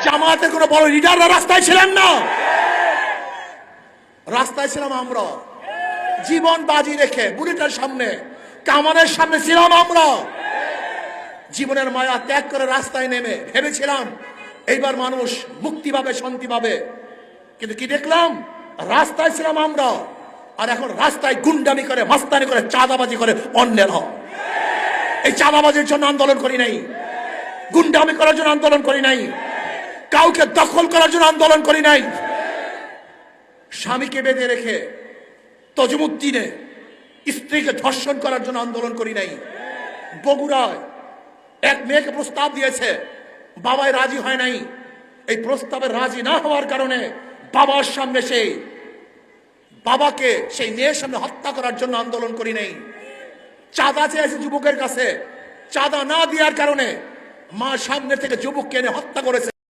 জামাতের কোনো বড় লিডাররা রাস্তায় ছিলেন না, রাস্তায় ছিলাম আমরা। জীবন বাজি রেখে বুলেটের সামনে, কামানের সামনে ছিলাম আমরা। জীবনের মায়া ত্যাগ করে রাস্তায় নেমে ভেবেছিলাম এইবার মানুষ মুক্তি পাবে, শান্তি পাবে। কিন্তু কি দেখলাম? রাস্তায় ছিলাম আমরা, আর এখন রাস্তায় গুন্ডামি করে, মাস্তানি করে, চাঁদাবাজি করে অন্যের হক। এই চাঁদাবাজির জন্য আন্দোলন করি নাই, গুন্ডামি করার জন্য আন্দোলন করি নাই, কাউকে দখল করার জন্য আন্দোলন করি নাই। স্বামীকে বেঁধে রেখে তজুমুদ্দিনে স্ত্রীকে ধর্ষণ করার জন্য আন্দোলন করি নাই। বগুড়ায় এক মেয়েকে প্রস্তাব দিয়েছে, বাবাই রাজি হয় নাই। এই প্রস্তাবে রাজি না হওয়ার কারণে বাবার সামনে বাবাকে সেই মেয়ের সামনে হত্যা করার জন্য আন্দোলন করি নাই। চাঁদা চেয়েছে যুবকের কাছে, চাঁদা না দেওয়ার কারণে মা সামনে থেকে যুবককে এনে হত্যা করেছে।